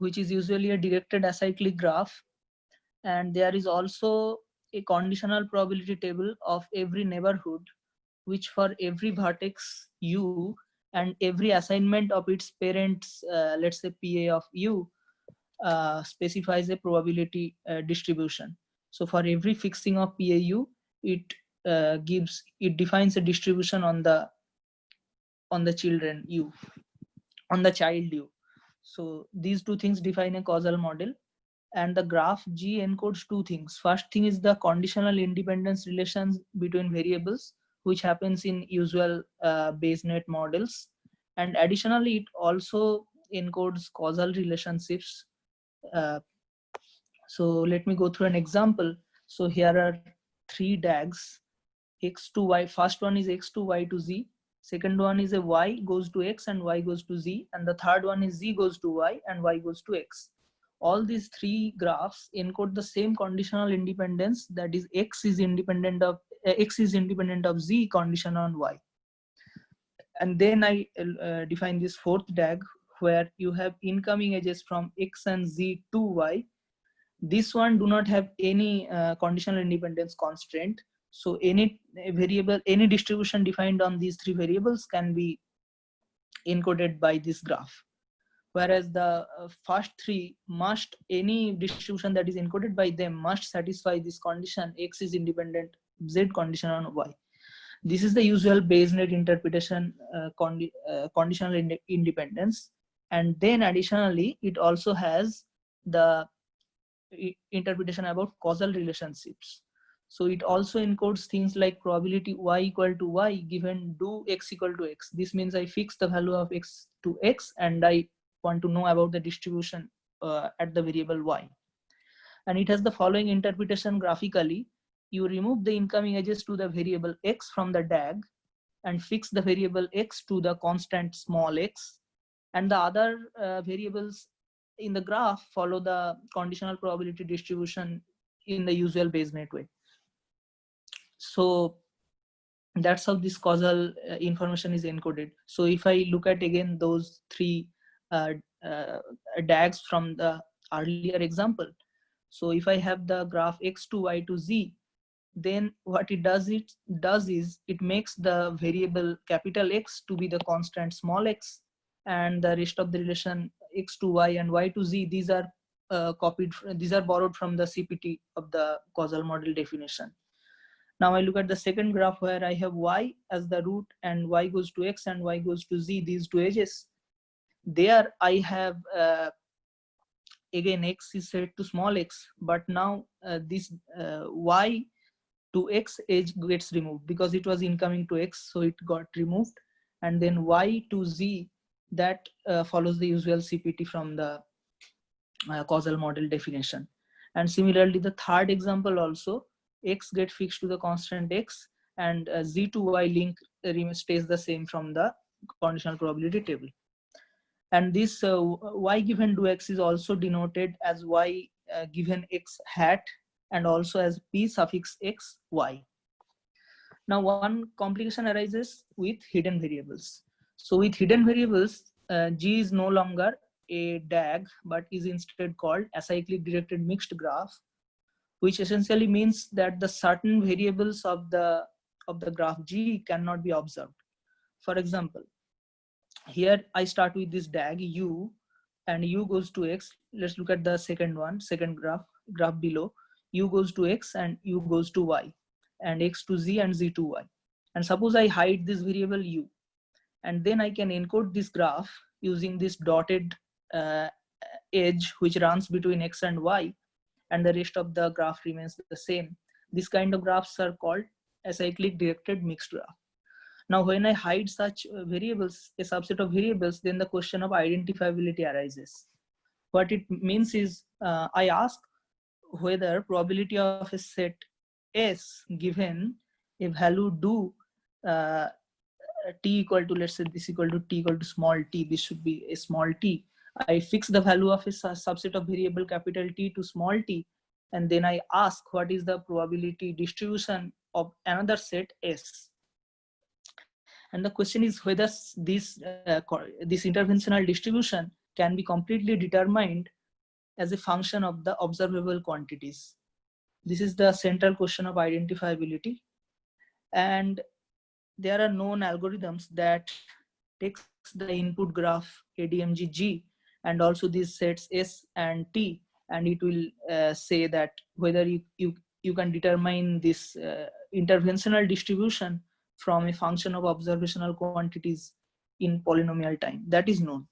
which is usually a directed acyclic graph. And there is also a conditional probability table of every neighborhood, which for every vertex u and every assignment of its parents, let's say PA of u, specifies a probability distribution. So for every fixing of PAU, it defines a distribution on the children u, on the child u. So these two things define a causal model. And the graph G encodes two things. First thing is the conditional independence relations between variables, which happens in usual Bayes-Net models. And additionally, it also encodes causal relationships. So let me go through an example. So here are three DAGs, x to y. First one is x to y to z. Second one is a y goes to x and y goes to z. And the third one is z goes to y and y goes to x. All these three graphs encode the same conditional independence, that is x is independent of z condition on y. And then I define this fourth DAG where you have incoming edges from x and z to y. This one do not have any conditional independence constraint. So any variable, any distribution defined on these three variables can be encoded by this graph. Whereas the first three must, any distribution that is encoded by them must satisfy this condition, x is independent, z condition on y. This is the usual Bayes-Net interpretation, conditional independence. And then additionally, it also has the interpretation about causal relationships. So it also encodes things like probability y equal to y given do x equal to x. This means I fix the value of x to x and I want to know about the distribution at the variable y. And it has the following interpretation graphically. You remove the incoming edges to the variable x from the DAG and fix the variable x to the constant small x. And the other variables in the graph follow the conditional probability distribution in the usual Bayes-Net way. So that's how this causal information is encoded. So if I look at again those three DAGs from the earlier example, so if I have the graph x to y to z, then what it does is it makes the variable capital X to be the constant small x, and the rest of the relation x to y and y to z, these are borrowed from the CPT of the causal model definition. Now I look at the second graph where I have y as the root and y goes to x and y goes to z, these two edges. There I have again x is set to small x, but now this y to x edge gets removed because it was incoming to x, so it got removed. And then y to z, that follows the usual CPT from the causal model definition. And similarly, the third example also, x get fixed to the constant x and z to y link stays the same from the conditional probability table. And this y given do x is also denoted as y given x hat and also as p suffix x y. Now one complication arises with hidden variables. So with hidden variables, G is no longer a DAG, but is instead called acyclic directed mixed graph, which essentially means that the certain variables of the graph G cannot be observed. For example, here I start with this DAG U, and U goes to X. Let's look at the second graph below. U goes to X and U goes to Y, and X to Z and Z to Y. And suppose I hide this variable U, and then I can encode this graph using this dotted edge which runs between X and Y, and the rest of the graph remains the same. This kind of graphs are called acyclic directed mixed graph. Now, when I hide such variables, a subset of variables, then the question of identifiability arises. What it means is I ask whether probability of a set S given a value do t equal to, let's say this equal to t equal to small t, this should be a small t. I fix the value of a subset of variable capital T to small t, and then I ask what is the probability distribution of another set S. And the question is whether this interventional distribution can be completely determined as a function of the observable quantities. This is the central question of identifiability. And there are known algorithms that takes the input graph ADMG G and also these sets S and T, and it will say that whether you can determine this interventional distribution from a function of observational quantities in polynomial time. That is known.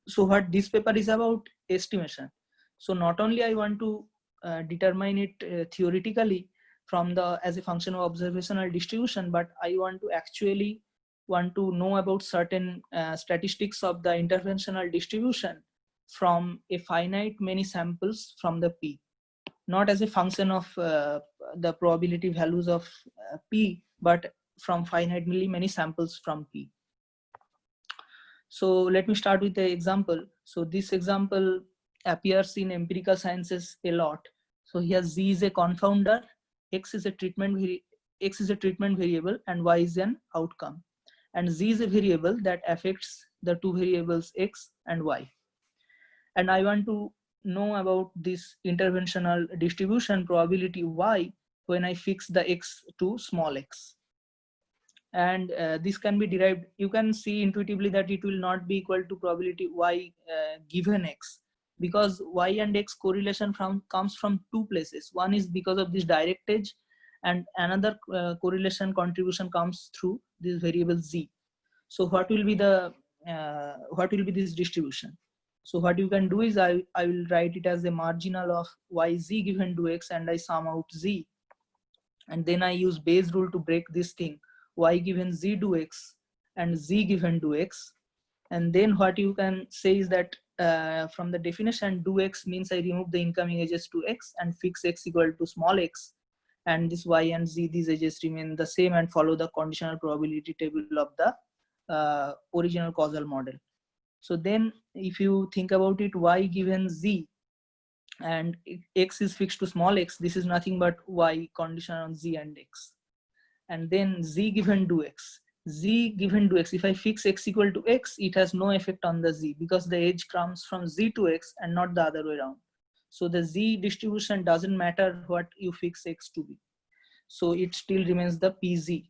So what this paper is about, estimation. So not only I want to determine it theoretically from the as a function of observational distribution, but I want to know about certain statistics of the interventional distribution from a finite many samples from the P, not as a function of the probability values of P, but from finitely many samples from P. So let me start with the example. So this example appears in empirical sciences a lot. So here Z is a confounder, X is a treatment variable, and Y is an outcome. And Z is a variable that affects the two variables X and Y. And I want to know about this interventional distribution probability Y when I fix the X to small x. And this can be derived. You can see intuitively that it will not be equal to probability Y given X, because Y and X correlation comes from two places. One is because of this direct edge, and another correlation contribution comes through this variable Z. So what will be this distribution? So what you can do is I will write it as a marginal of YZ given to X, and I sum out Z, and then I use Bayes rule to break this thing, Y given Z to X and Z given to X. And then what you can say is that from the definition, do X means I remove the incoming edges to X and fix X equal to small x, and this Y and Z, these edges remain the same and follow the conditional probability table of the original causal model. So then if you think about it, Y given Z and X is fixed to small x, this is nothing but Y condition on Z and X. And then Z given to X. Z given to X, if I fix X equal to X, it has no effect on the Z because the edge comes from Z to X and not the other way around. So the Z distribution doesn't matter what you fix X to be. So it still remains the PZ.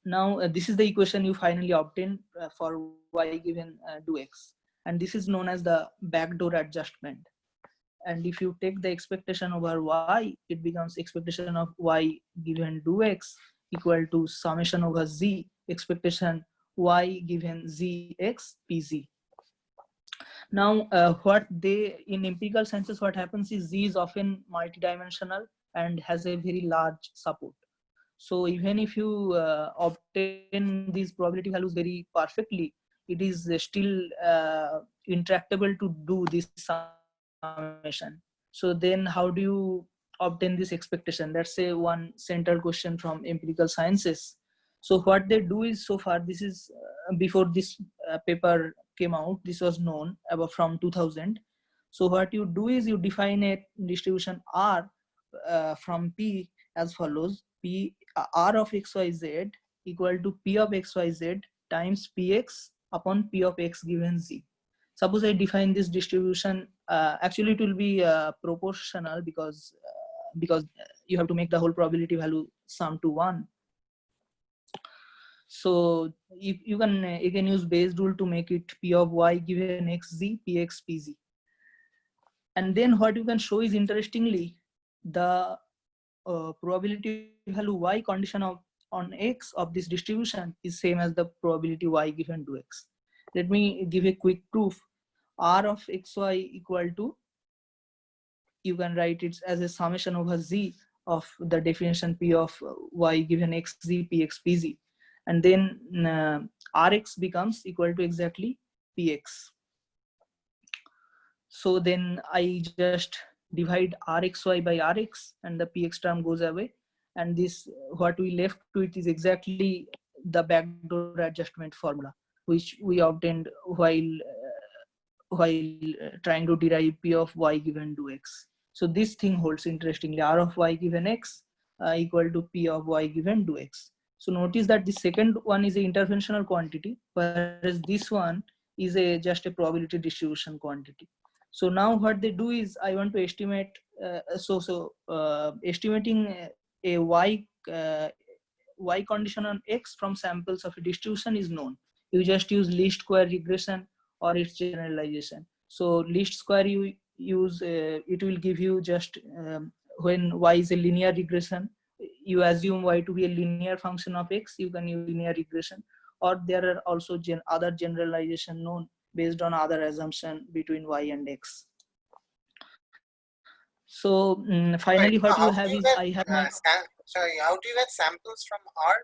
Now this is the equation you finally obtain for Y given to X. And this is known as the backdoor adjustment. And if you take the expectation over Y, it becomes expectation of Y given to X equal to summation over Z expectation Y given ZX PZ. Now what they in empirical sciences, what happens is Z is often multidimensional and has a very large support. So even if you obtain these probability values very perfectly, it is still intractable to do this summation. So then how do you obtain this expectation? That's a one central question from empirical sciences. So what they do is, so far, this is before this paper came out, this was known about from 2000. So what you do is you define a distribution R from P as follows: P R of XYZ equal to P of XYZ times PX upon P of X given Z. Suppose I define this distribution, actually it will be proportional because you have to make the whole probability value sum to 1. So if you can use Bayes rule to make it P of Y given XZ, PX, PZ. And then what you can show is, interestingly, the probability value Y condition on X of this distribution is same as the probability Y given to X. Let me give a quick proof. R of XY equal to, you can write it as a summation over Z of the definition P of Y given XZ, PX, PZ. And then Rx becomes equal to exactly Px. So then I just divide Rxy by Rx and the Px term goes away. And this, what we left to it is exactly the backdoor adjustment formula, which we obtained while trying to derive P of Y given to X. So this thing holds, interestingly, R of Y given X equal to P of Y given to X. So notice that the second one is an interventional quantity, whereas this one is just a probability distribution quantity. So now what they do is, I want to estimate, estimating a y condition on x from samples of a distribution is known. You just use least square regression or its generalization. So least square you use, it will give you just when y is a linear regression, you assume y to be a linear function of x, you can use linear regression. Or there are also other generalization known based on other assumption between y and x. So finally, what you have is, I have my sorry, how do you get samples from R?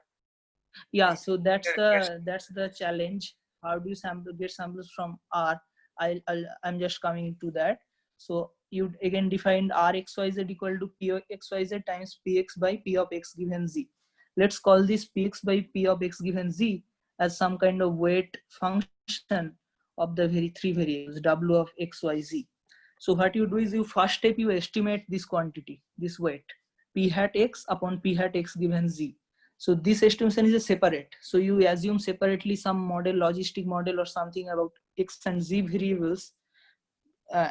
Yeah, so that's the challenge. How do you get samples from R? I'm just coming to that. So you again defined Rxyz equal to Pxyz times Px by P of x given z. Let's call this Px by P of x given z as some kind of weight function of the three variables W of x, y, z. So what you do is, you first step, you estimate this quantity, this weight, P hat x upon P hat x given z. So this estimation is a separate. So you assume separately some model, logistic model or something about x and z variables,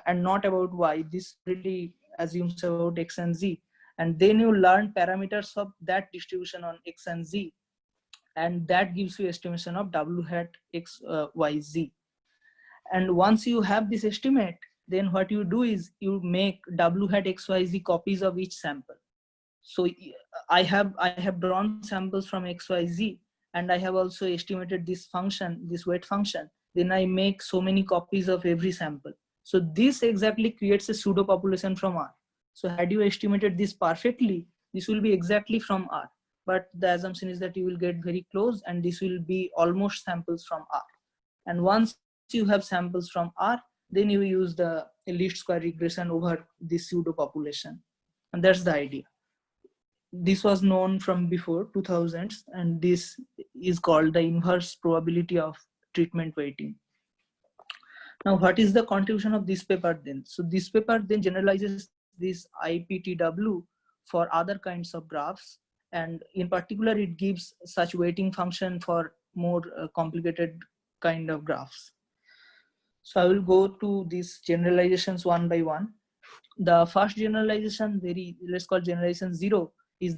and not about y. This really assumes about x and z. And then you learn parameters of that distribution on x and z. And that gives you estimation of W hat x, y, z. And once you have this estimate, then what you do is, you make W hat x, y, z copies of each sample. So I have drawn samples from XYZ, and I have also estimated this function, this weight function. Then I make so many copies of every sample. So this exactly creates a pseudo population from R. So had you estimated this perfectly, this will be exactly from R. But the assumption is that you will get very close, and this will be almost samples from R. And once you have samples from R, then you use the least square regression over this pseudo population. And that's the idea. This was known from before 2000s, and this is called the inverse probability of treatment weighting. Now, what is the contribution of this paper then? So this paper then generalizes this IPTW for other kinds of graphs, and in particular it gives such weighting function for more complicated kind of graphs. So I will go to these generalizations one by one. The first generalization, let's call generalization 0, is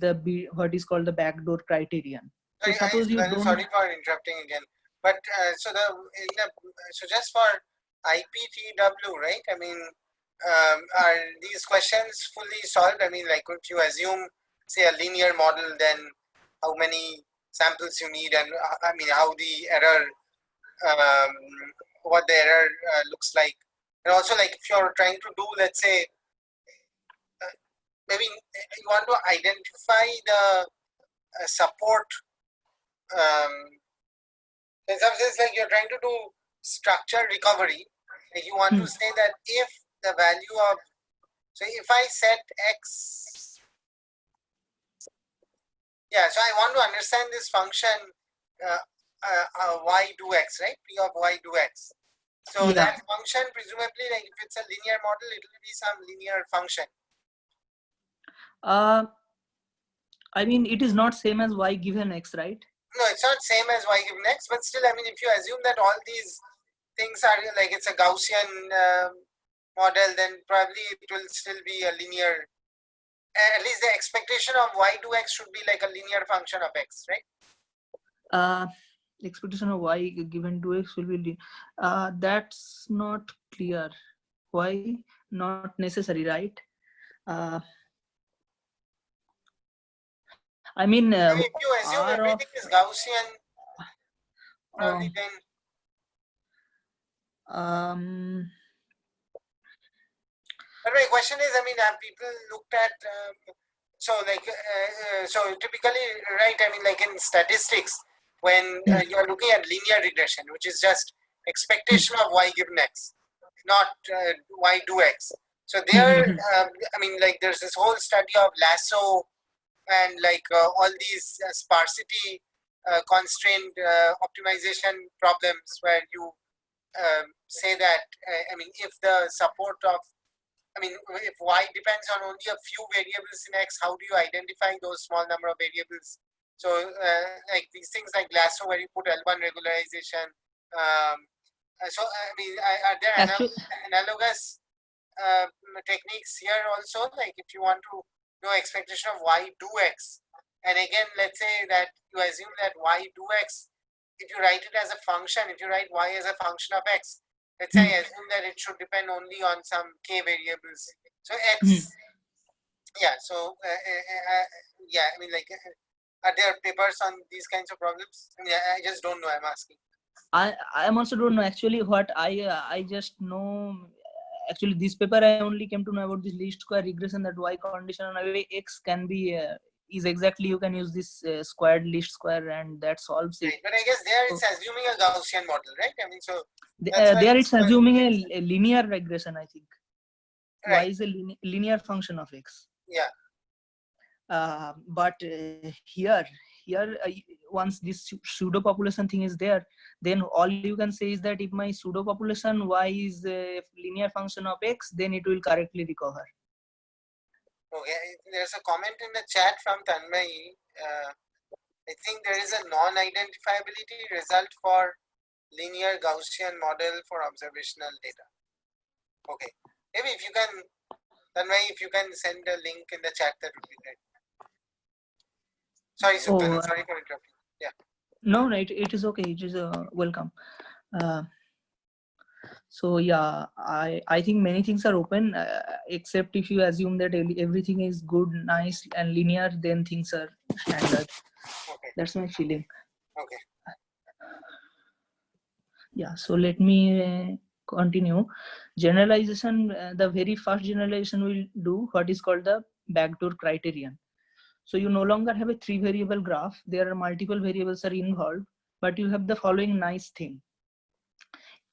what is called the backdoor criterion. So suppose you don't. Sorry for interrupting again, but so just for IPTW, right? I mean, are these questions fully solved? I mean, like if you assume, say, a linear model, then how many samples you need, and I mean, how the error, what the error looks like, and also like if you're trying to do, let's say, maybe you want to identify the support. In some sense, like you're trying to do structure recovery. Like you want to say that if the value of, so if I set x, yeah, so I want to understand this function y do x, right? P of y do x. So yeah, that function, presumably, like if it's a linear model, it will be some linear function. I mean, it is not same as y given x, right? No, it's not same as y given x, but still, I mean, if you assume that all these things are like it's a Gaussian model, then probably it will still be a linear. At least the expectation of y to x should be like a linear function of x, right? Expectation of y given to x will be that's not clear. Why? Not necessary, right? I mean, if you assume everything is Gaussian, probably then. But my question is, I mean, have people looked at so like so typically, right? I mean, like in statistics, when you are looking at linear regression, which is just expectation of y given x, not y do x. So there, I mean, like there's this whole study of lasso and like all these sparsity constrained optimization problems where you say that, I mean, if the support of, I mean, if y depends on only a few variables in x, how do you identify those small number of variables? So like these things like lasso where you put L1 regularization, So I mean, are there Actually, analogous techniques here also? Like if you want to know expectation of y do x, and again, let's say that you assume that y do x, if you write it as a function, if you write y as a function of x, let's say I assume that it should depend only on some k variables. So x, yeah. So yeah, I mean, like, are there papers on these kinds of problems? I mean, I just don't know. I'm asking. I am also don't know actually what I just know. Actually, this paper I only came to know about this least square regression, that y condition on away x can be is exactly, you can use this squared least square and that solves it. Right, but I guess there it's assuming a Gaussian model, right? I mean, so There it's assuming a linear regression, I think. right. Y is a linear function of x. Yeah. But here once this pseudo population thing is there, then all you can say is that if my pseudo population y is a linear function of x, then it will correctly recover. Okay, there's a comment in the chat from Tanmay. I think there is a non-identifiability result for linear Gaussian model for observational data. Okay, maybe if you can, Tanmay, if you can send a link in the chat, that would be great. Sorry, Sukhtan, sorry for interrupting. Yeah. No, it is okay. It is welcome. So yeah, I think many things are open, except if you assume that everything is good, nice, and linear, then things are standard. Okay. That's my feeling. Okay. Yeah. So let me continue. Generalization. The very first generalization will do what is called the backdoor criterion. So you no longer have a 3-variable graph. There are multiple variables are involved, but you have the following nice thing.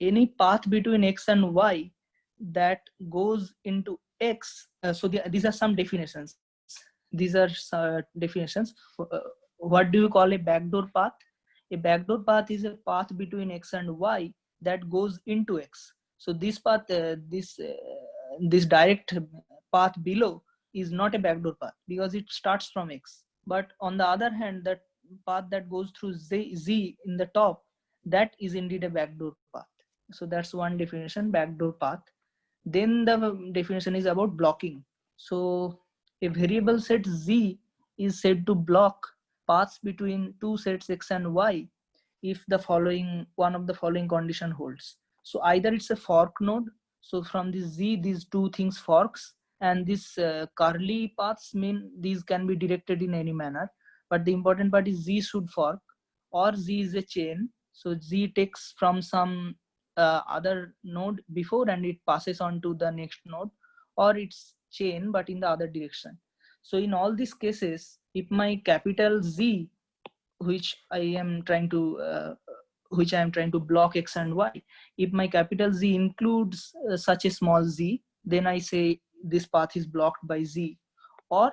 Any path between x and y that goes into x, these are some definitions. These are definitions. What do you call a backdoor path? A backdoor path is a path between x and y that goes into x. So this path, this direct path below is not a backdoor path because it starts from x. But on the other hand, that path that goes through z in the top, that is indeed a backdoor path. So that's one definition, backdoor path. Then the definition is about blocking. So a variable set z is said to block paths between two sets x and y if the following one of the following condition holds. So either it's a fork node, so from this z these two things forks, and this curly paths mean these can be directed in any manner, but the important part is z should fork, or z is a chain, so z takes from some other node before and it passes on to the next node, or it's chain but in the other direction. So in all these cases, if my capital Z, which I am trying to block x and y, if my capital Z includes such a small z, then I say this path is blocked by z. Or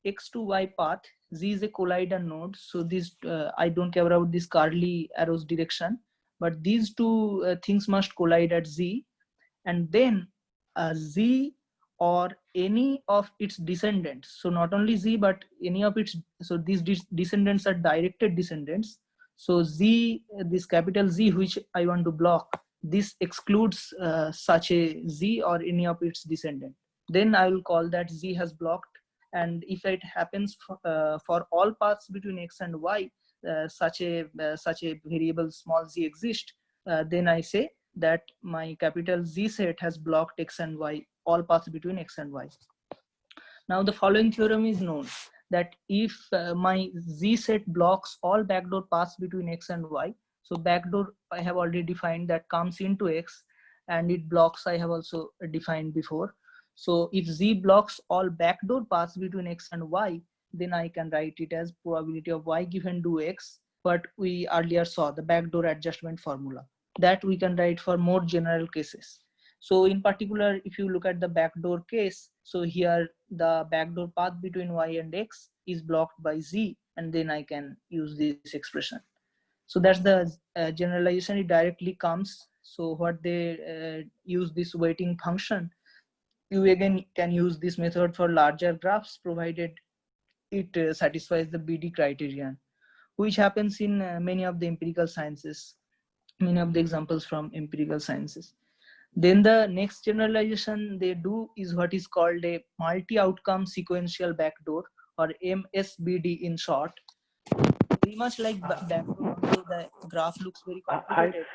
x to y path, z is a collider node, so this I don't care about this curly arrows direction, but these two things must collide at z, and then z or any of its descendants, so not only z but any of its, so these descendants are directed descendants, so z, this capital Z which I want to block, this excludes such a z or any of its descendant, then I will call that z has blocked. And if it happens for all paths between x and y, such a variable small z exists, then I say that my capital Z set has blocked x and y, all paths between x and y. Now the following theorem is known, that if my Z set blocks all backdoor paths between x and y, so backdoor I have already defined that comes into x, and it blocks I have also defined before. So if Z blocks all backdoor paths between x and y, then I can write it as probability of y given to x, but we earlier saw the backdoor adjustment formula that we can write for more general cases. So in particular, if you look at the backdoor case, so here the backdoor path between y and x is blocked by z, and then I can use this expression. So that's the generalization, it directly comes. So what they use this weighting function, you again can use this method for larger graphs provided it satisfies the BD criterion, which happens in many of the empirical sciences. many of the examples from empirical sciences. Then the next generalization they do is what is called a multi-outcome sequential backdoor, or MSBD in short. Very much like backdoor, although the graph looks very Hi, complicated.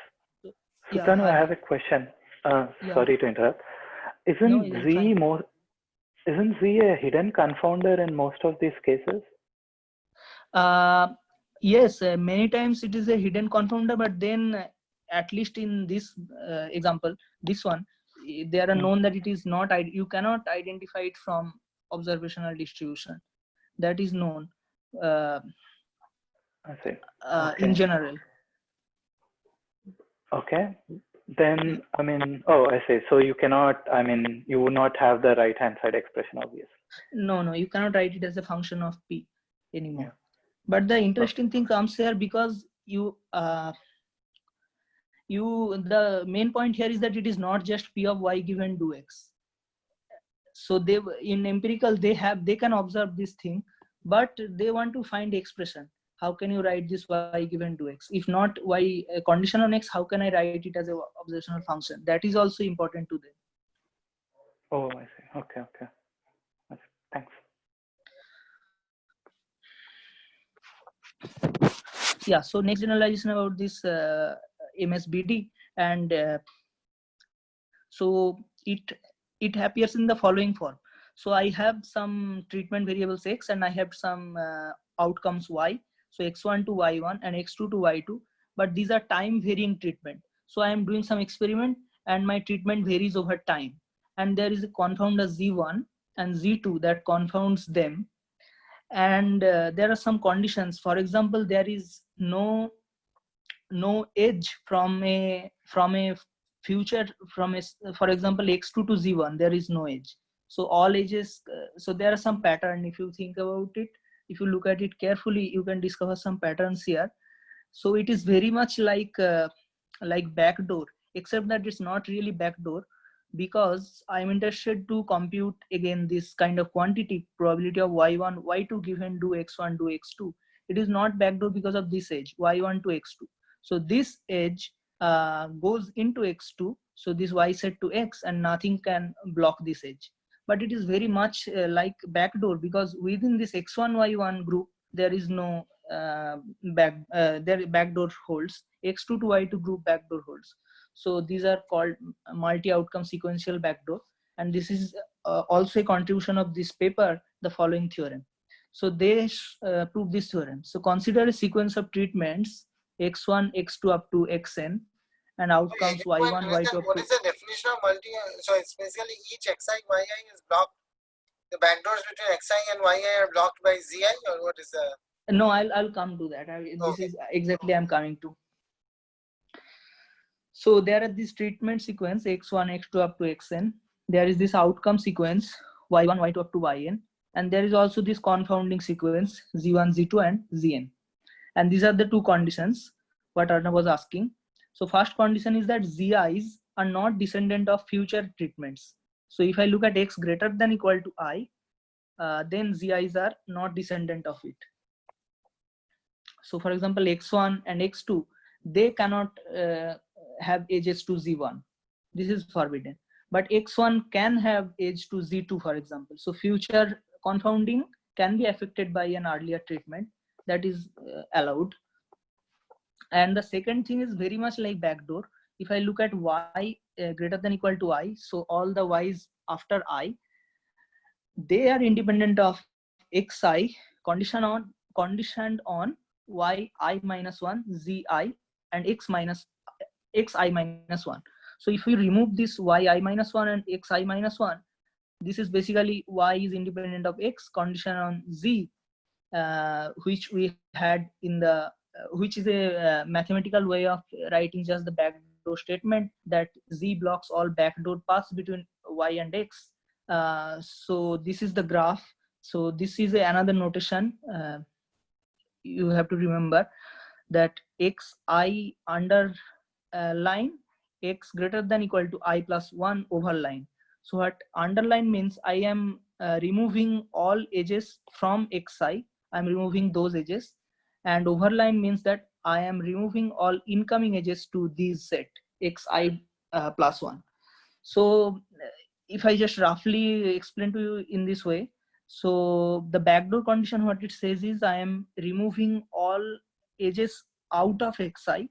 So, yeah, Sutanu, I hi. have a question. Yeah, Sorry to interrupt. no, Isn't it's Z fine. more? Isn't Z a hidden confounder in most of these cases? Yes, many times it is a hidden confounder, but then at least in this example, this one, they are known that it is not, you cannot identify it from observational distribution. That is known uh, I see. in Okay. general. Okay. Then, I mean, oh, I see. So you cannot, I mean, you would not have the right-hand side expression, obviously. No, you cannot write it as a function of P anymore. Yeah. But the interesting thing comes here because the main point here is that it is not just P of Y given do X. So they, in empirical, they can observe this thing, but they want to find expression. How can you write this Y given to X? If not Y condition on X, how can I write it as a observational function? That is also important to them. Oh, I see. Okay. Thanks. Yeah, so next generalization about this MSBD, and so it appears in the following form. So I have some treatment variables X and I have some outcomes Y. So X1 to Y1 and X2 to Y2, but these are time varying treatment. So I am doing some experiment and my treatment varies over time. And there is a confounder Z1 and Z2 that confounds them. And there are some conditions. For example, there is no edge from a future, from a, for example, X2 to Z1, there is no edge. So all edges, so there are some pattern. If you think about it, if you look at it carefully, you can discover some patterns here. So it is very much like backdoor, except that it's not really backdoor, because I'm interested to compute again this kind of quantity, probability of Y1 Y2 given do X1 do X2. It is not backdoor because of this edge Y1 to X2. So this edge goes into X2, so this Y set to X, and nothing can block this edge. But it is very much like backdoor, because within this X1 Y1 group there is no backdoor holds. X2 to Y2 group backdoor holds. So these are called multi-outcome sequential backdoor, and this is also a contribution of this paper, the following theorem. So they prove this theorem. So consider a sequence of treatments X1 X2 up to Xn, and outcomes Y1 Y2 up What to. is the definition of multi? So it's basically each Xi Yi is blocked. The backdoors between Xi and Yi are blocked by Zi, or what is the? No, I'll come to that. This is exactly I'm coming to. So there are this treatment sequence X1 X2 up to Xn. There is this outcome sequence Y1 Y2 up to Yn, and there is also this confounding sequence Z1 Z2 and Zn. And these are the two conditions what Arnav was asking. So first condition is that Zi's are not descendant of future treatments. So if I look at X greater than equal to I, then Zi's are not descendant of it. So for example, X1 and X2, they cannot have edges to Z1. This is forbidden. But X1 can have edge to Z2, for example. So future confounding can be affected by an earlier treatment. That is allowed. And the second thing is very much like backdoor. If I look at Y greater than equal to I, so all the Y's after I, they are independent of Xi conditioned on yi minus 1 zi and xi minus 1. So if we remove this yi minus 1 and xi minus 1, this is basically y is independent of x condition on z, which we had in the which is a mathematical way of writing just the backdoor statement that z blocks all backdoor paths between y and x. So this is the graph. So this is another notation. You have to remember that xi underline x greater than equal to I plus 1 overline. So what underline means, I am removing all edges from xi. I'm removing those edges, and overline means that I am removing all incoming edges to this set xi plus 1. So if I just roughly explain to you in this way, so the backdoor condition, what it says is I am removing all edges out of xi,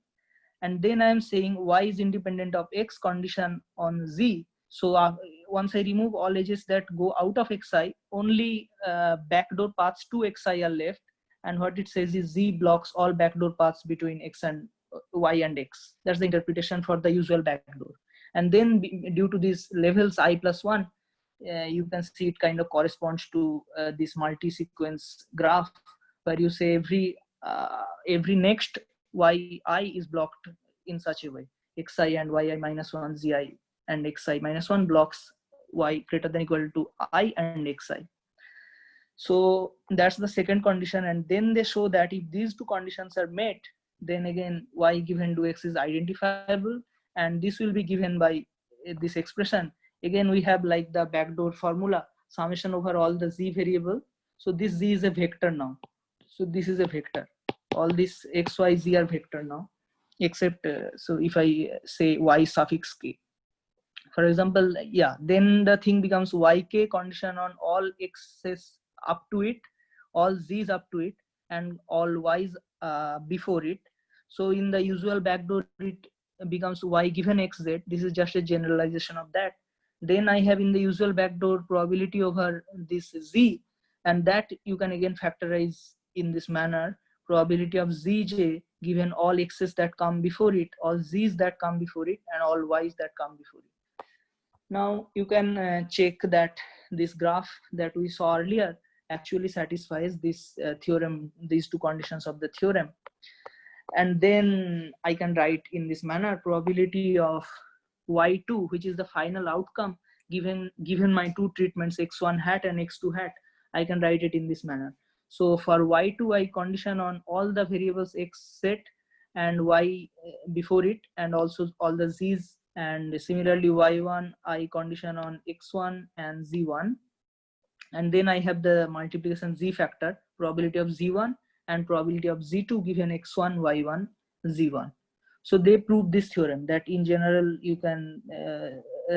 and then I am saying y is independent of x condition on z. So once I remove all edges that go out of xi, only backdoor paths to xi are left, and what it says is z blocks all backdoor paths between x and y and x. That's the interpretation for the usual backdoor. And then due to these levels I plus 1, you can see it kind of corresponds to this multi-sequence graph, where you say every next yi is blocked in such a way, xi and yi minus 1 zi, and xi minus 1 blocks y greater than equal to I and xi. So that's the second condition. And then they show that if these two conditions are met, then again y given to x is identifiable, and this will be given by this expression. Again, we have like the backdoor formula, summation over all the z variable. So this z is a vector now. So this is a vector. All this x, y, z are vector now, except so if I say y suffix k, for example, yeah, then the thing becomes yk condition on all x's up to it, all z's up to it, and all y's before it. So in the usual backdoor, it becomes y given xz. This is just a generalization of that. Then I have in the usual backdoor probability over this z, and that you can again factorize in this manner. Probability of zj given all x's that come before it, all z's that come before it, and all y's that come before it. Now you can check that this graph that we saw earlier actually satisfies this theorem, these two conditions of the theorem. And then I can write in this manner probability of y2, which is the final outcome given my two treatments x1 hat and x2 hat. I can write it in this manner. So for y2, I condition on all the variables x set and y before it, and also all the z's, and similarly y1 I condition on x1 and z1, and then I have the multiplication z factor, probability of z1 and probability of z2 given x1 y1 z1. So they prove this theorem that in general you can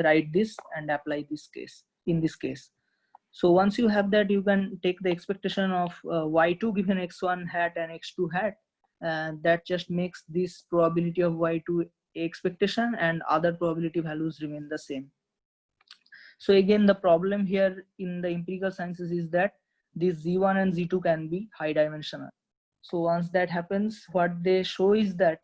write this and apply this case in this case. So once you have that, you can take the expectation of y2 given x1 hat and x2 hat, and that just makes this probability of y2 expectation, and other probability values remain the same. So again, the problem here in the empirical sciences is that these z1 and z2 can be high dimensional. So once that happens, what they show is that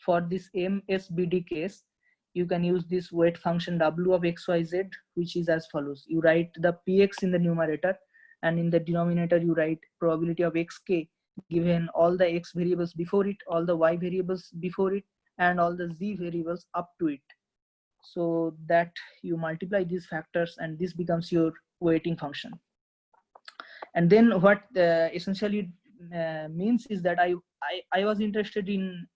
for this MSBD case, you can use this weight function w of xyz, which is as follows. You write the px in the numerator, and in the denominator you write probability of xk given all the x variables before it, all the y variables before it, and all the z variables up to it. So that you multiply these factors, and this becomes your weighting function. And then what essentially means is that I was interested in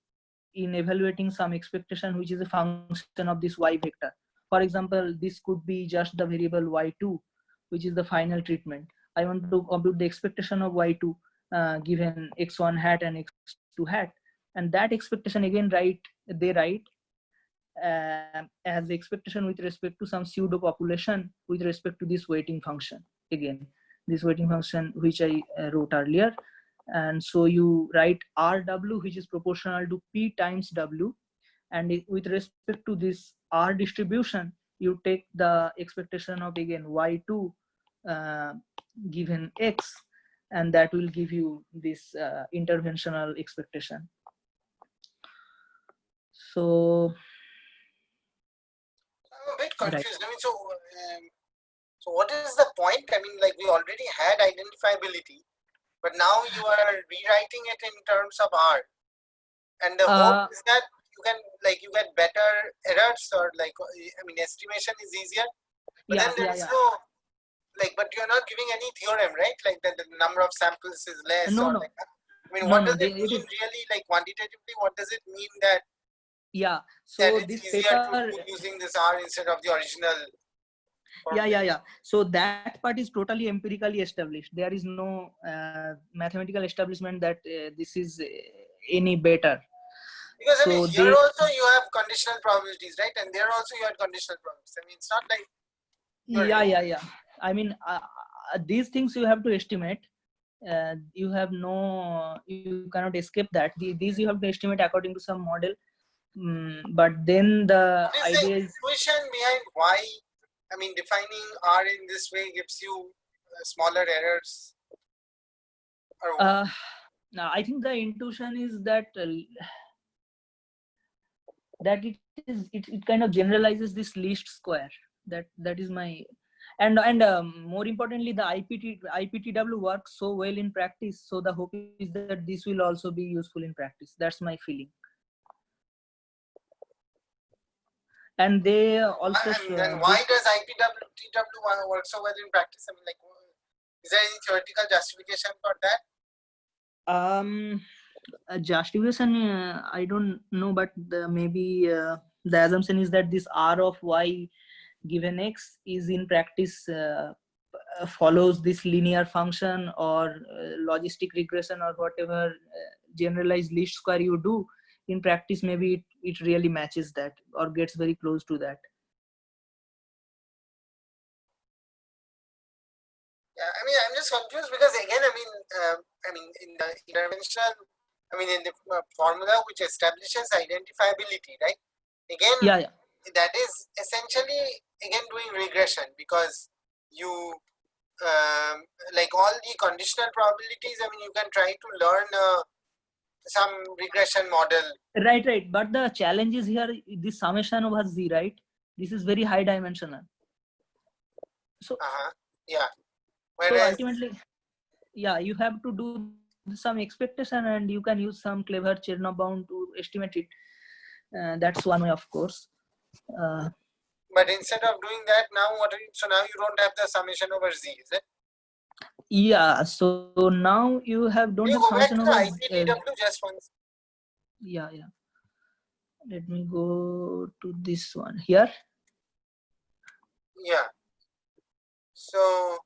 evaluating some expectation which is a function of this y vector. For example, this could be just the variable y2, which is the final treatment. I want to compute the expectation of y2 given x1 hat and x2 hat, and that expectation again they write as the expectation with respect to some pseudo population with respect to this weighting function. Again, this weighting function which I wrote earlier. And so you write RW, which is proportional to P times W. And with respect to this R distribution, you take the expectation of again Y2 given X, and that will give you this interventional expectation. So I'm a bit confused. I mean, so what is the point? I mean, like we already had identifiability, but now you are rewriting it in terms of R, and the hope is that you get better errors, or estimation is easier. But then there is no but you're not giving any theorem, right? Like that the number of samples is less. No. What does it mean really? Like quantitatively, what does it mean that? Yeah. So that this it's easier to do using this R instead of the original. Yeah. So that part is totally empirically established. There is no mathematical establishment that this is any better. Because I mean, So here they, also you have conditional probabilities, right? And there also you had conditional probabilities. I mean, it's not like yeah. I mean, these things you have to estimate. You have no, you cannot escape that. These you have to estimate according to some model. But then the what is the idea is, intuition behind why? I mean, defining R in this way gives you smaller errors. Or I think the intuition is that that it kind of generalizes this least square. That is my, and more importantly, the IPTW works so well in practice. So the hope is that this will also be useful in practice. That's my feeling. And they also and then why does IPTW work so well in practice? I mean, like, is there any theoretical justification for that? A justification, I don't know, but maybe the assumption is that this R of y given x is in practice follows this linear function or logistic regression or whatever generalized least square you do. In practice, maybe it really matches that or gets very close to that. Yeah, I mean, I'm just confused because again, I mean, in the intervention, I mean, in the formula which establishes identifiability, right? Again, Yeah. that is essentially again doing regression because you like all the conditional probabilities. I mean, you can try to learn some regression model. Right. But the challenge is here, this summation over z, right? This is very high dimensional. So, yeah. so Whereas, ultimately, yeah, you have to do some expectation and you can use some clever Chernow bound to estimate it. That's one way, of course. but instead of doing that, now so now you don't have the summation over z, is it? Yeah, so now you don't you have go back summation to the over IPTW just once. Yeah. Let me go to this one here. Yeah. So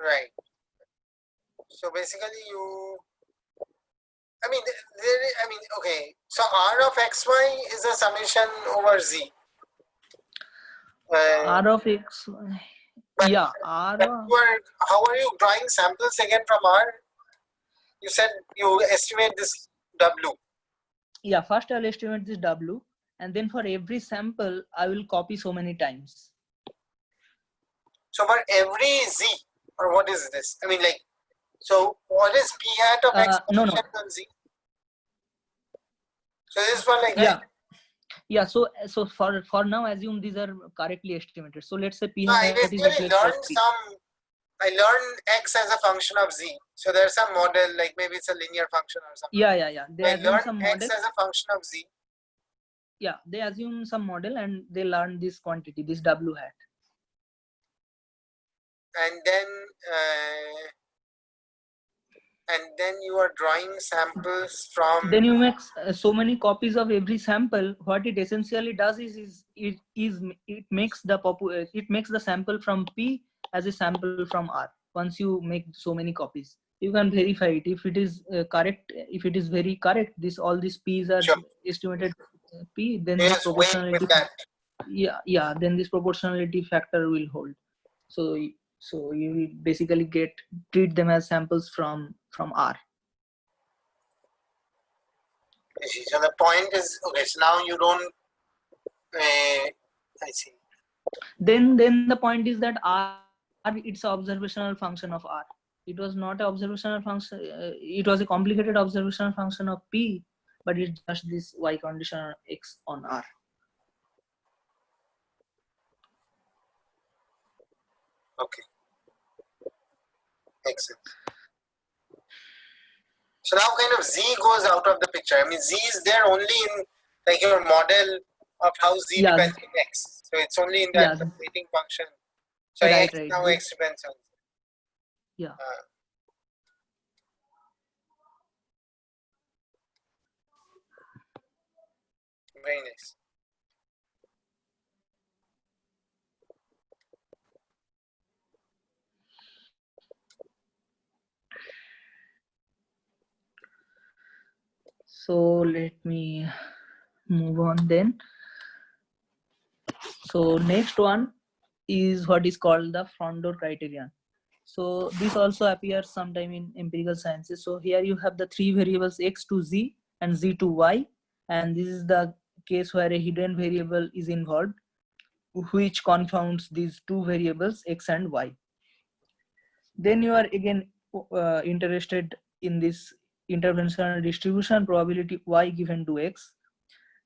right. So basically, I mean, okay. So R of xy is a summation over z. R of x. But, Yeah, R. how are you drawing samples again from R? You said you estimate this W. Yeah, first I'll estimate this W, and then for every sample, I will copy so many times. So for every Z, or what is this? I mean, like, so what is P hat of X No. on Z? So this is for like, Yeah. right? Yeah, so for now, assume these are correctly estimated. So let's say P No, I hat is basically equal to P. I learned X as a function of Z. So there's some model, like maybe it's a linear function or something. Yeah. They I assume learned some X model. as a function of Z. Yeah, they assume some model and they learn this quantity, this W hat. And then you are drawing samples from. Then you make so many copies of every sample. What it essentially does is it makes the sample from P as a sample from R. Once you make so many copies, you can verify it. If it is correct, if it is very correct, all these P's are Sure. estimated P. Then Yes, this proportionality. with that. Yeah. Then this proportionality factor will hold. So you will basically treat them as samples from R. So the point is, okay, so now you don't, I see. Then the point is that R, it's an observational function of R. It was not an observational function. It was a complicated observational function of P, but it's just this Y conditional X on R. Okay. Excellent. So now kind of Z goes out of the picture. I mean, Z is there only in like your model of how Z depends on X. So it's only in that weighting function. So right. Now X depends on Z. Yeah. Very nice. So let me move on then. So next one is what is called the front door criterion. So this also appears sometime in empirical sciences. So here you have the three variables x to z and z to y, and this is the case where a hidden variable is involved, which confounds these two variables x and y. Then you are again interested in this interventional distribution probability y given to x.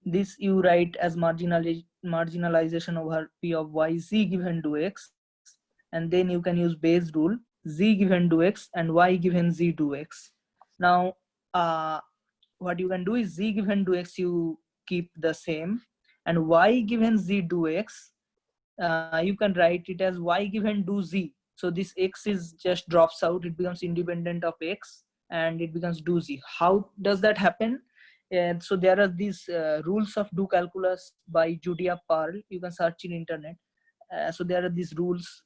This you write as marginalization over p of y z given to x, and then you can use Bayes rule z given to x and y given z to x. Now what you can do is z given to x you keep the same, and y given z to x you can write it as y given to z. So this x is just drops out, it becomes independent of x and it becomes do z. How does that happen? And so there are these rules of do calculus by Julia Pearl. You can search in internet. So there are these rules,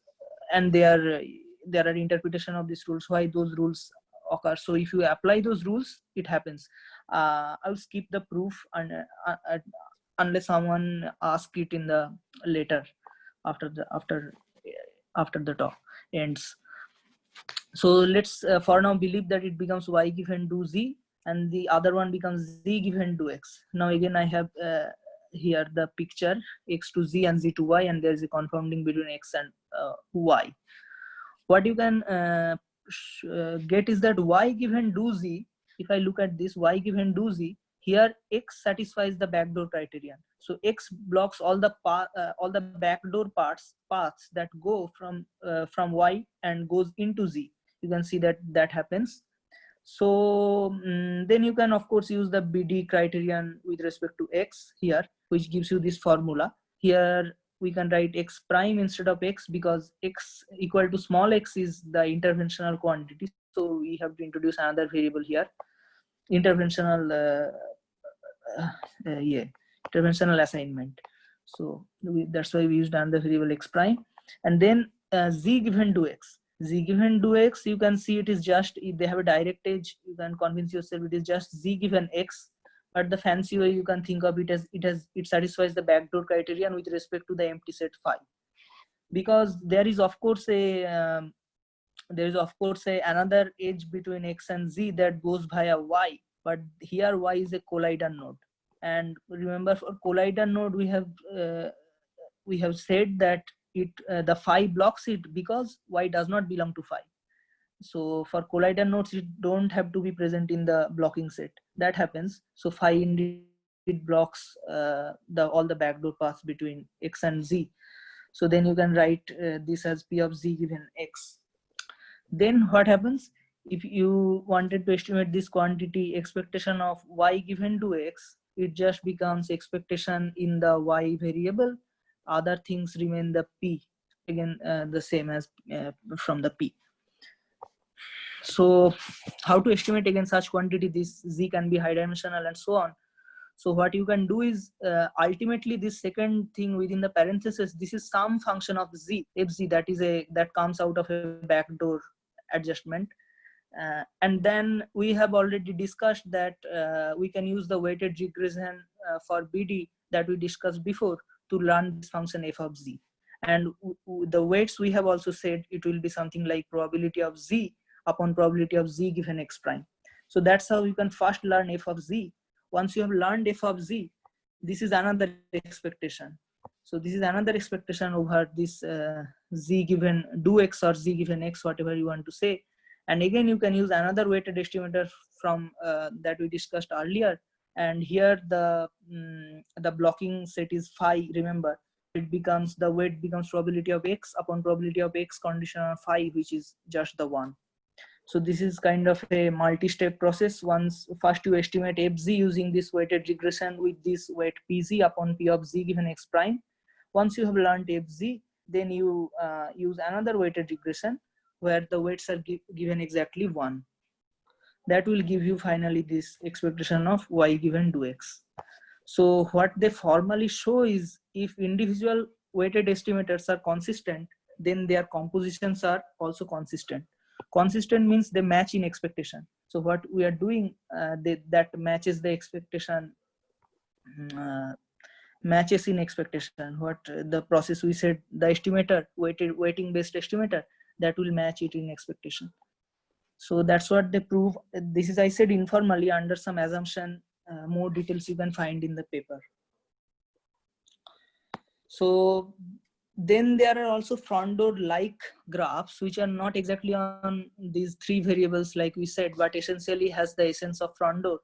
and there are interpretation of these rules, why those rules occur. So if you apply those rules, it happens. I'll skip the proof and unless someone asks it in the later after the talk ends. So let's for now believe that it becomes y given to z, and the other one becomes z given to x. Now again I have here the picture x to z and z to y, and there is a confounding between x and y. What you can get is that y given to z, if I look at this y given to z, here x satisfies the backdoor criterion. So x blocks all the backdoor paths that go from y and goes into z. You can see that happens. So then you can of course use the BD criterion with respect to x here, which gives you this formula. Here we can write x prime instead of x, because x equal to small x is the interventional quantity. So we have to introduce another variable here, interventional interventional assignment. So that's why we used another variable x prime, and then z given to x. Z given to x, you can see it is just, if they have a direct edge, you can convince yourself it is just z given x. But the fancy way you can think of it as it satisfies the backdoor criterion with respect to the empty set phi, because there is of course another edge between x and z that goes via y, but here y is a collider node. And remember, for collider node we have said that it the phi blocks it because y does not belong to phi. So for collider nodes, it don't have to be present in the blocking set. That happens. So phi indeed blocks all the backdoor paths between x and z. So then you can write this as p of z given x. Then what happens if you wanted to estimate this quantity expectation of y given to x? It just becomes expectation in the y variable. Other things remain the p, again the same as from the p. So how to estimate again such quantity? This z can be high dimensional and so on. So what you can do is ultimately this second thing within the parenthesis, this is some function of z, fz, that comes out of a backdoor adjustment. And then we have already discussed that we can use the weighted regression for BD that we discussed before to learn this function f of z. And the weights we have also said it will be something like probability of z upon probability of z given x prime. So that's how you can first learn f of z. Once you have learned f of z, this is another expectation. So this is another expectation over this z given do x or z given x, whatever you want to say. And again, you can use another weighted estimator from that we discussed earlier. And here the blocking set is phi. Remember, it becomes, the weight becomes probability of x upon probability of x conditional on phi, which is just the 1. So this is kind of a multi-step process. Once first you estimate fz using this weighted regression with this weight pz upon p of z given x prime. Once you have learned fz, then you use another weighted regression where the weights are given exactly 1. That will give you finally this expectation of y given to x. So what they formally show is if individual weighted estimators are consistent, then their compositions are also consistent. Consistent means they match in expectation. So what we are doing, that matches the expectation, matches in expectation. What the process we said, the estimator, weighting based estimator, that will match it in expectation. So that's what they prove. This is, I said, informally under some assumption. More details you can find in the paper. So then there are also front door like graphs, which are not exactly on these three variables like we said, but essentially has the essence of front door.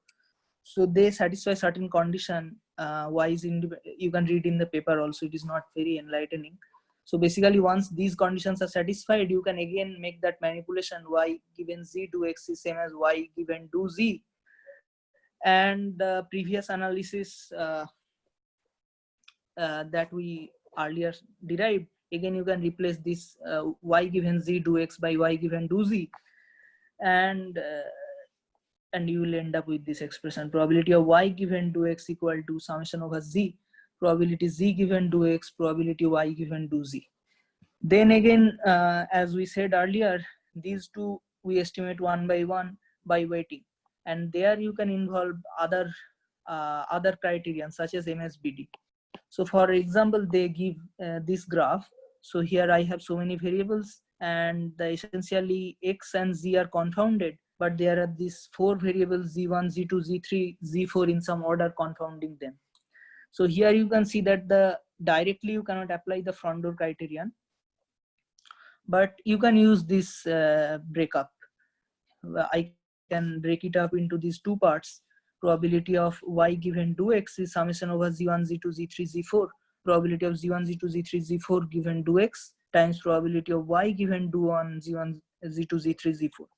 So they satisfy certain condition. You can read in the paper also, it is not very enlightening. So basically once these conditions are satisfied, you can again make that manipulation, y given z do x is same as y given do z. And the previous analysis that we earlier derived, again you can replace this y given z do x by y given do z, and you will end up with this expression: probability of y given do x equal to summation over z, probability z given do x, probability y given do z. Then again, as we said earlier, these two we estimate one by one by weighting, and there you can involve other criterion such as MSBD. So for example, they give this graph. So here I have so many variables, and essentially x and z are confounded, but there are these four variables z1, z2, z3, z4 in some order confounding them. So here you can see that directly you cannot apply the front door criterion, but you can use this breakup. I can break it up into these two parts. Probability of y given do x is summation over z1, z2, z3, z4. Probability of z1, z2, z3, z4 given do x times probability of y given do on z1, z2, z3, z4.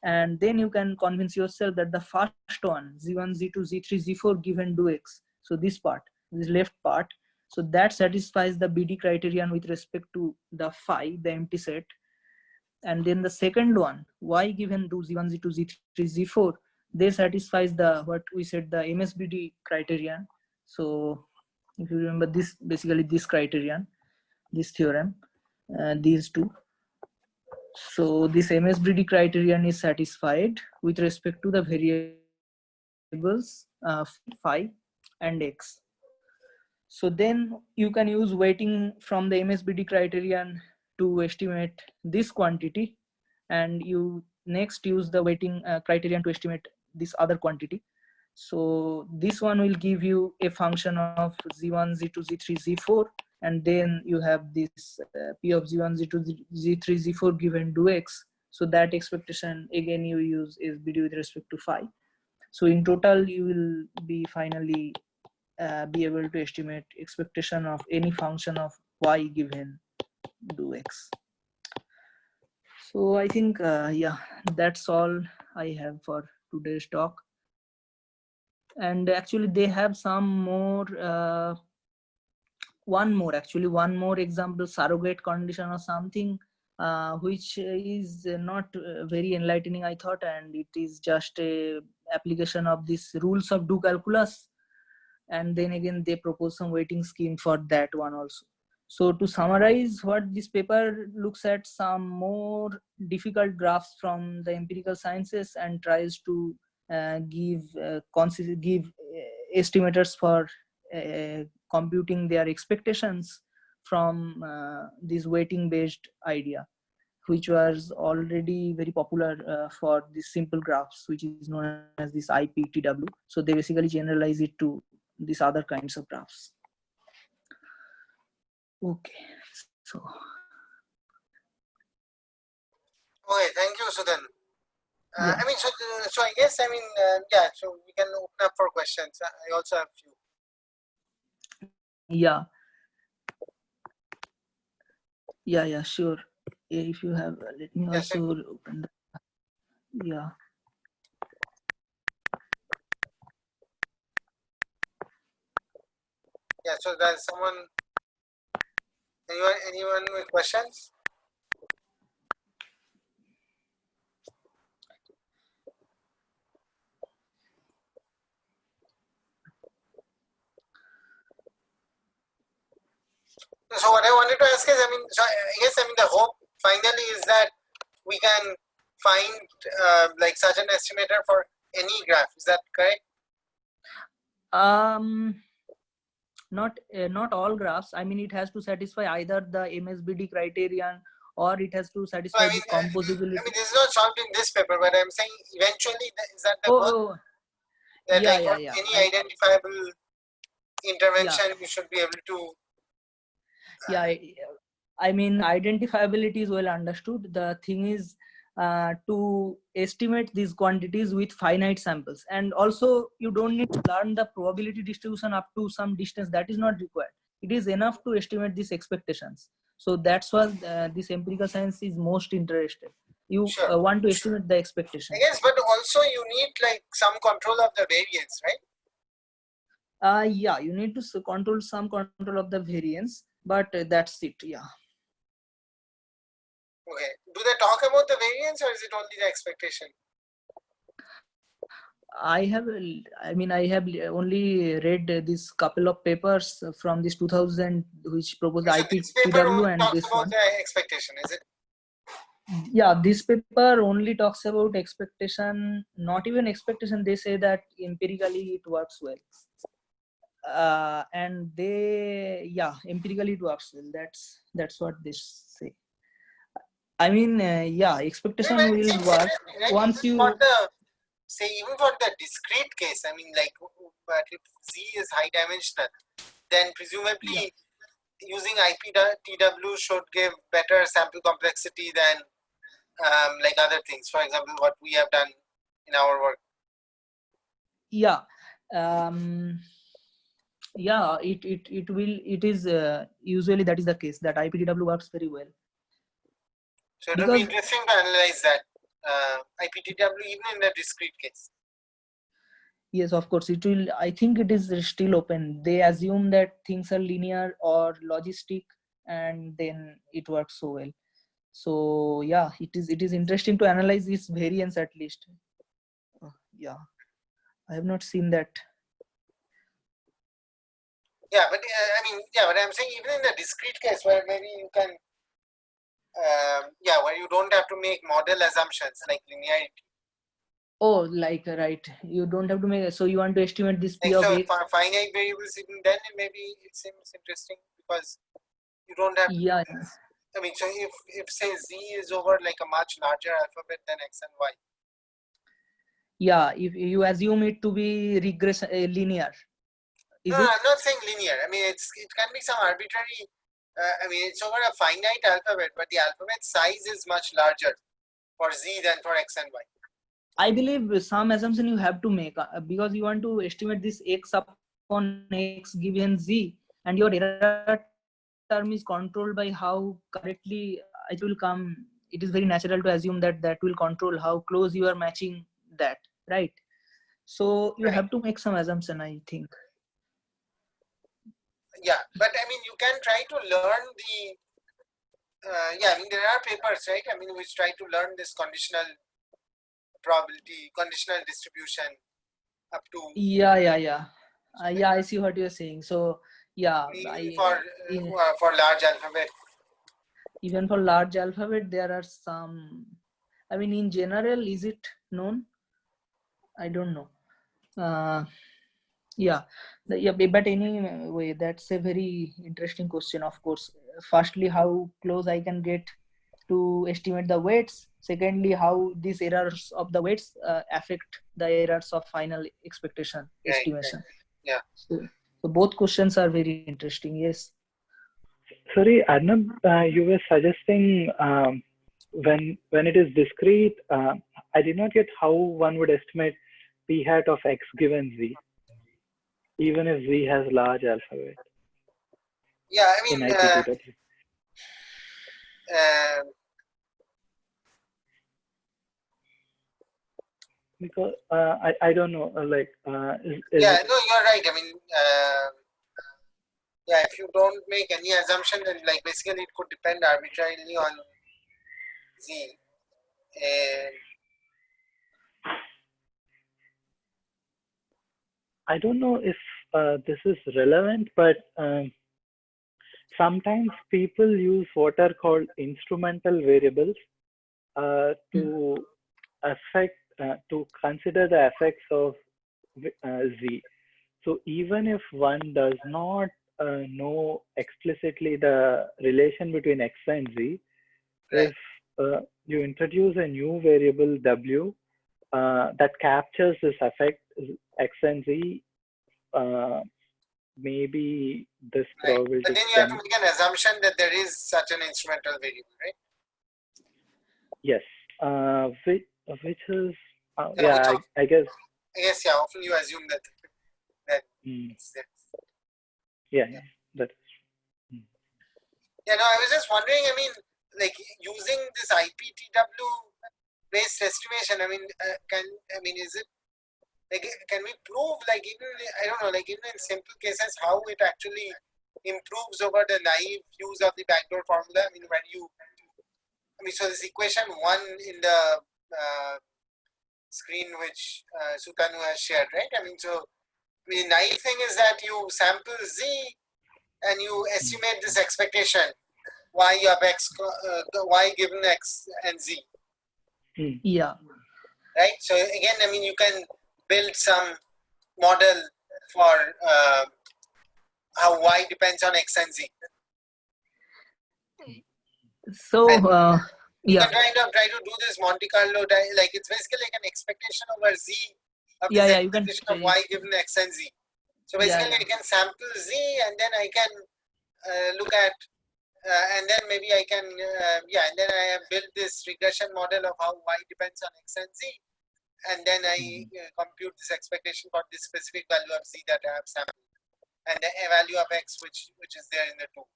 And then you can convince yourself that the first one, z1, z2, z3, z4 given do x, so this part, this left part, so that satisfies the BD criterion with respect to the phi, the empty set. And then the second one, y given do z1, z2, z3, z4, they satisfies the, what we said, the MSBD criterion. So if you remember this, basically this criterion, this theorem, these two. So this MSBD criterion is satisfied with respect to the variables phi and x. So then you can use weighting from the MSBD criterion to estimate this quantity, and you next use the weighting criterion to estimate this other quantity. So this one will give you a function of z1, z2, z3, z4, and then you have this p of z1, z2, z3, z4 given do x. So that expectation again you use SBD with respect to phi. So in total you will be finally be able to estimate expectation of any function of y given do x. So I think yeah, that's all I have for today's talk. And actually they have some more one more example, surrogate condition or something, which is not very enlightening, I thought, and it is just a application of these rules of do calculus. And then again they propose some weighting scheme for that one also. So to summarize, what this paper looks at some more difficult graphs from the empirical sciences and tries to give estimators for computing their expectations from this weighting based idea, which was already very popular for these simple graphs, which is known as this IPTW. So they basically generalize it to these other kinds of graphs. Okay, so. Okay, thank you, Sudan. Yeah. I mean, so I guess, I mean, yeah, so we can open up for questions. I also have few. Yeah, sure. If you have, let me Yes, also open the, yeah. Yeah, so there's anyone with questions? So what I wanted to ask is, I mean, so I guess, I mean, the hope finally is that we can find like such an estimator for any graph. Is that correct? Not all graphs. I mean, it has to satisfy either the MSBD criterion or it has to No, satisfy this composability. I mean, this is not solved in this paper, but I'm saying eventually, is that the goal? Oh, That yeah, like yeah, for yeah. any identifiable intervention, you should be able to. Yeah, I mean, identifiability is well understood. The thing is to estimate these quantities with finite samples, and also you don't need to learn the probability distribution up to some distance. That is not required. It is enough to estimate these expectations. So that's what this empirical science is most interested. You Sure. want to estimate the expectation. Yes, but also you need like some control of the variance, right? Yeah, you need to control some control of the variance, but that's it. Yeah. Okay. Do they talk about the variance or is it only the expectation? I have only read this couple of papers from this 2000 which proposed So this paper IPTW only and talks this about one. the expectation, is it? Yeah, this paper only talks about expectation, not even expectation. They say that empirically it works well. And empirically it works well. That's what they say. I mean, expectation Well, it will seems work interesting, right? once Even you. for the even for the discrete case, I mean, like, but if Z is high dimensional, then presumably using IPTW should give better sample complexity than like other things. For example, what we have done in our work. Yeah. It is usually that is the case, that IPTW works very well. So it will be Because interesting to analyze that IPTW even in the discrete case. yes, of course, it will. I think it is still open. They assume that things are linear or logistic, and then it works so well. So yeah, it is interesting to analyze this variance at least. Yeah, I have not seen that. Yeah, but but I'm saying even in the discrete case where maybe you can, where you don't have to make model assumptions like linearity. Oh, like right. You don't have to make. So you want to estimate this P Like, of so X. for finite variables, even then maybe it seems interesting because you don't have. Yeah. I mean, so if say Z is over like a much larger alphabet than X and Y. Yeah, if you assume it to be linear. Is No, it? I'm not saying linear. I mean, it can be some arbitrary. It's over a finite alphabet, but the alphabet size is much larger for Z than for X and Y. I believe some assumption you have to make because you want to estimate this X upon X given Z, and your error term is controlled by how correctly it will come. It is very natural to assume that that will control how close you are matching that, right? So you have to make some assumption, I think. Yeah, but I mean, you can try to learn the. There are papers, right? I mean, which try to learn this conditional probability, conditional distribution up to. Yeah. I see what you're saying. So yeah, for large alphabet. Even for large alphabet, there are some. I mean, in general, is it known? I don't know. But anyway, that's a very interesting question. Of course, firstly, how close I can get to estimate the weights. Secondly, how these errors of the weights affect the errors of final expectation estimation. Right. Yeah. So both questions are very interesting. Yes. Sorry, Arnab, you were suggesting when it is discrete, I did not get how one would estimate p hat of x given z, even if z has large alphabet. Yeah, I mean, in IPTW. Because I don't know, like is yeah, no, you're right. I mean, if you don't make any assumption, then like basically it could depend arbitrarily on Z. I don't know if this is relevant, but sometimes people use what are called instrumental variables to to consider the effects of z. So even if one does not know explicitly the relation between x and z, Right. if you introduce a new variable w that captures this effect x and z, maybe this Right. But probability then you have to can, make an assumption that there is such an instrumental variable, right? yes, which is Yeah, which yeah, I guess I guess, yeah, often you assume that it's there. yeah, that mm. Yeah, no, I was just wondering, I mean, like using this IPTW based estimation, I mean, is it, like, can we prove, like, even, I don't know, like, even in simple cases, how it actually improves over the naive use of the backdoor formula? I mean, so this equation 1 in the screen which Sutanu has shared, right? I mean, so, the naive thing is that you sample Z and you estimate this expectation y of x, y given x and z, Yeah. right? So again, I mean, you can build some model for how y depends on x and z. So You yeah, can try to do this Monte Carlo, like it's basically like an expectation over z of this yeah, you can expectation of y given x and z. So basically, yeah. I can sample z and then I can look at and then maybe I can, and then I have built this regression model of how y depends on x and z, and then I compute this expectation for this specific value of z that I have sampled, and the value of x which is there in the two.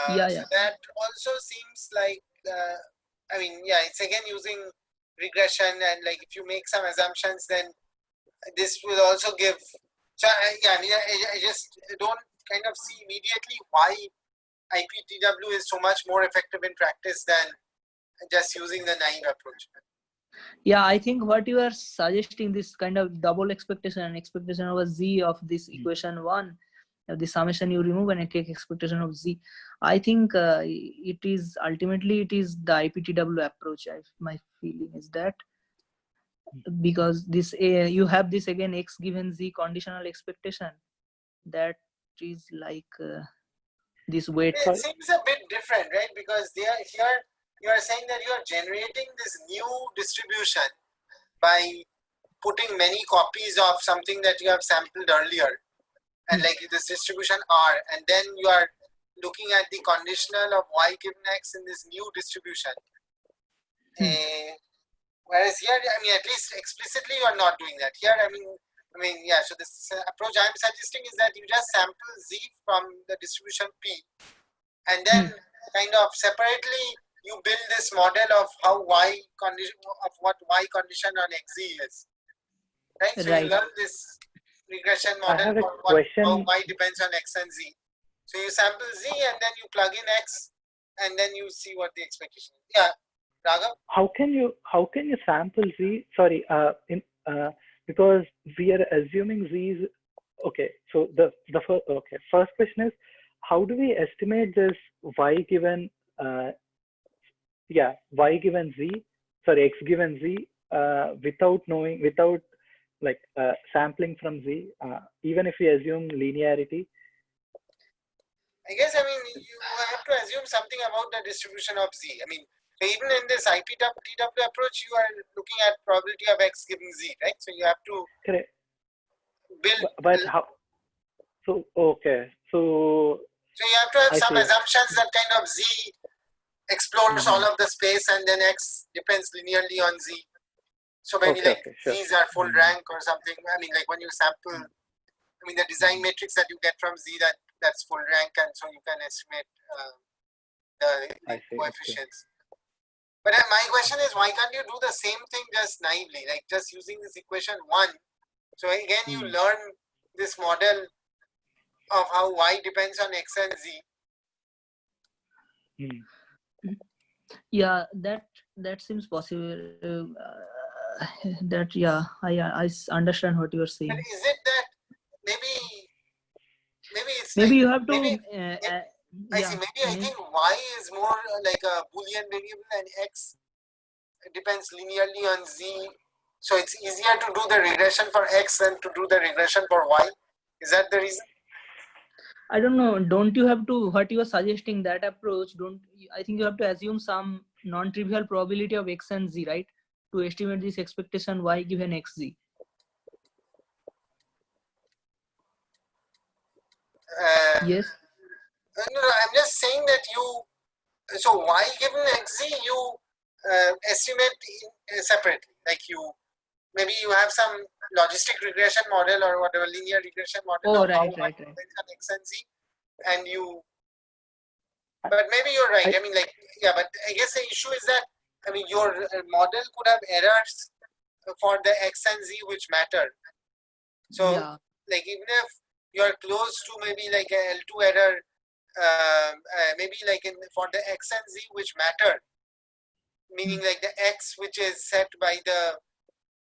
So that also seems like, I mean, yeah, it's again using regression, and like if you make some assumptions, then this will also give. So I just don't kind of see immediately why IPTW is so much more effective in practice than just using the naive approach. Yeah, I think what you are suggesting, this kind of double expectation and expectation over z of this equation 1, the summation you remove and I take expectation of z. I think it is ultimately the IPTW approach. My feeling is that, because this you have this again x given z conditional expectation, that is like this weight. It seems a bit different, right? Because here you are saying that you are generating this new distribution by putting many copies of something that you have sampled earlier, and like this distribution R, and then you are looking at the conditional of y given x in this new distribution. Whereas here, I mean, at least explicitly you are not doing that. Here, I mean, yeah. So this approach I am suggesting is that you just sample z from the distribution P, and then kind of separately you build this model of how y condition of what y condition on xz is, right? So you learn this regression model for how y depends on x and z. So you sample z and then you plug in x, and then you see what the expectation is. Yeah, Raghav? How can you sample z? Sorry, because we are assuming z is okay. So the first question is, how do we estimate this y given y given z, sorry, x given z without like sampling from z, even if we assume linearity? I guess, I mean, you have to assume something about the distribution of z. I mean, so even in this IPTW approach, you are looking at probability of x given z, right? So you have to build. But how? So okay, so you have to have some assumptions that kind of z explores all of the space, and then x depends linearly on z. So maybe z's are full rank or something. I mean, like when you sample, I mean, the design matrix that you get from z, that's full rank, and so you can estimate the coefficients. But my question is, why can't you do the same thing just naively, like just using this equation 1? So again, you learn this model of how y depends on x and z. Yeah, that seems possible. That I understand what you are saying. But is it that maybe it's maybe like, you have to I see, maybe I think y is more like a Boolean variable and x depends linearly on Z. So it's easier to do the regression for X than to do the regression for Y. Is that the reason? I don't know. Don't you have to, what you are suggesting, that approach, don't, I think you have to assume some non-trivial probability of X and Z, right? To estimate this expectation Y given XZ. Yes. No, I'm just saying that you, so Y given XZ, you estimate separately. Like you, maybe you have some logistic regression model or whatever, linear regression model Oh, of how right. Y depends on X and Z, and you, but maybe you're right. I mean, like, yeah, but I guess the issue is that, I mean, your model could have errors for the X and Z which matter. So, Yeah. like, even if you're close to maybe like a L2 error, maybe like for the X and Z which matter, meaning like the X which is set by the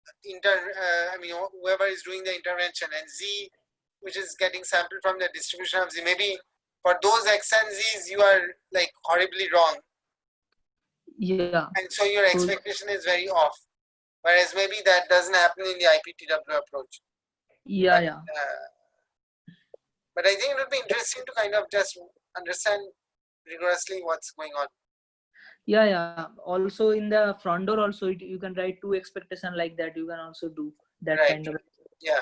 I mean, whoever is doing the intervention, and Z which is getting sampled from the distribution of Z, maybe for those X and Z's you are like horribly wrong, Yeah. and so your expectation is very off, whereas maybe that doesn't happen in the IPTW approach. Yeah, But, yeah. But I think it would be interesting to kind of just understand rigorously what's going on. Yeah, yeah. Also in the front door also, you can write two expectation like that. You can also do that Right. kind of. Yeah.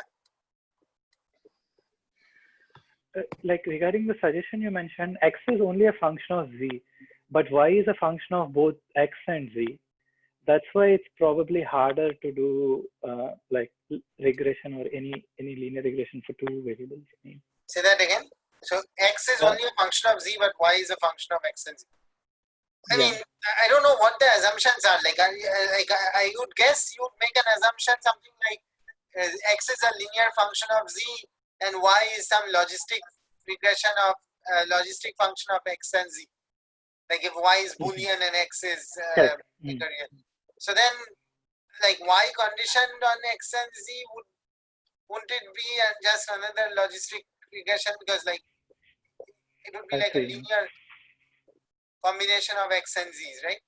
Like regarding the suggestion you mentioned, X is only a function of Z, but Y is a function of both X and Z. That's why it's probably harder to do like regression or any linear regression for two variables. Say that again. So X is only a function of Z, but Y is a function of X and Z. I mean, I don't know what the assumptions are. Like I would guess you would make an assumption something like X is a linear function of Z and Y is some logistic regression of logistic function of X and Z. Like if Y is Boolean and X is real. So then, like Y conditioned on X and Z, wouldn't it be just another logistic regression, because like it would be like a linear combination of X and Z's, right?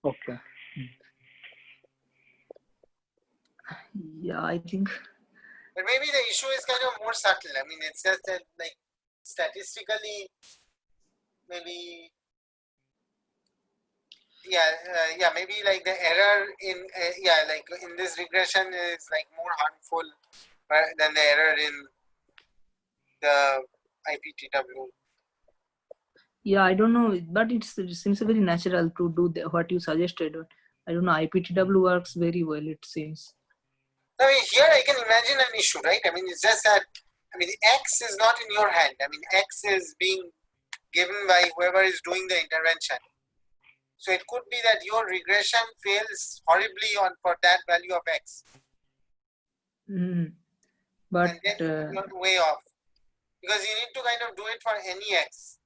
Okay. Yeah, I think. But maybe the issue is kind of more subtle. I mean, it's just that like statistically, maybe, yeah, maybe like the error in, like in this regression is like more harmful than the error in the IPTW. Yeah, I don't know, but it seems very natural to do what you suggested. I don't know, IPTW works very well, it seems. I mean, here I can imagine an issue, right? I mean, it's just that, I mean, X is not in your hand. I mean, X is being given by whoever is doing the intervention. So it could be that your regression fails horribly for that value of X. But and then you're way off, because you need to kind of do it for any X.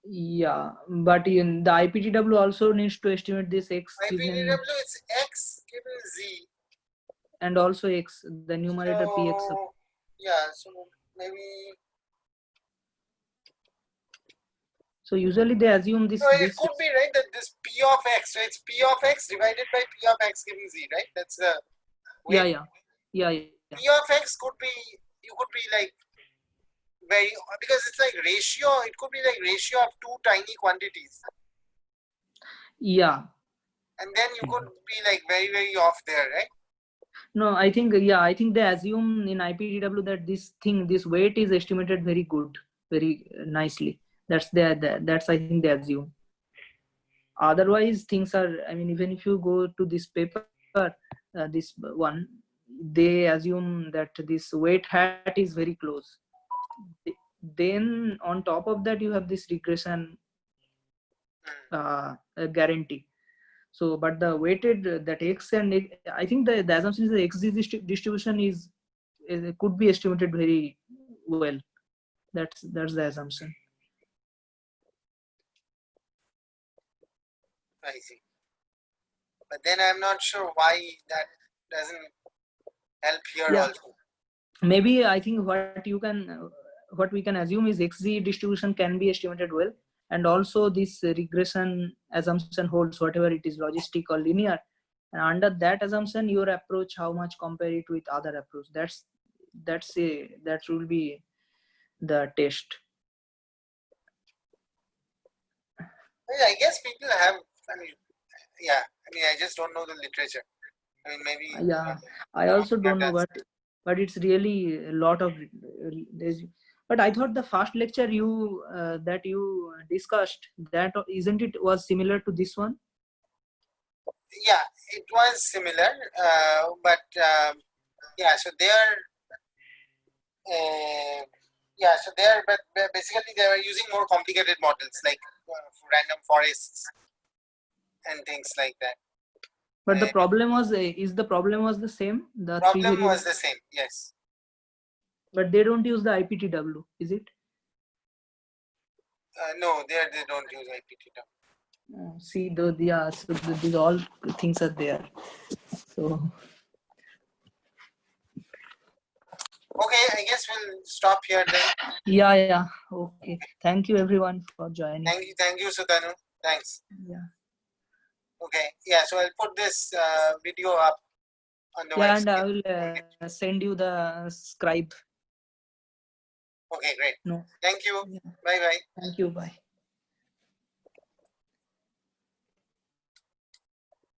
Yeah, but in the IPTW also needs to estimate this X IPTW given, is X given Z. And also X, the numerator So, PX. yeah, so maybe. So usually they assume this. So it could be right that this P of X, so it's P of X divided by P of X given Z, right? That's the way. Yeah. P of X could be, you could be like very, because it's like ratio, it could be like ratio of two tiny quantities. Yeah. And then you could be like very, very off there, right? No, I think they assume in IPTW that this weight is estimated very good, very nicely. That's I think they assume. Otherwise things are, I mean, even if you go to this paper, this one, they assume that this weight hat is very close. Then on top of that you have this regression guarantee. So, but the weighted that X and I think the assumption is the X distribution is could be estimated very well. That's the assumption. I see. But then I'm not sure why that doesn't help here also. maybe I think what we can assume is XZ distribution can be estimated well, and also this regression assumption holds, whatever it is, logistic or linear. And under that assumption, your approach, how much compare it with other approach, that will be the test. I guess people have, I mean, yeah, I mean, I just don't know the literature. I mean, maybe. Yeah, I also don't know, but it's really a lot of. But I thought the first lecture that you discussed, that isn't it was similar to this one? Yeah, it was similar, but yeah, so but basically they were using more complicated models like random forests and things like that. But the problem was, the problem was the same? The problem was the same, yes. But they don't use the IPTW, is it? No, they don't use IPTW. See, so these all things are there. So. Okay, I guess we'll stop here then. Yeah. Okay. Thank you everyone for joining. Thank you, Sutanu. Thanks. Yeah. Okay. Yeah. So I'll put this video up on the website. Yeah, and I will send you the scribe. Okay, great. No. Thank you. Yeah. Bye. Thank you. Bye.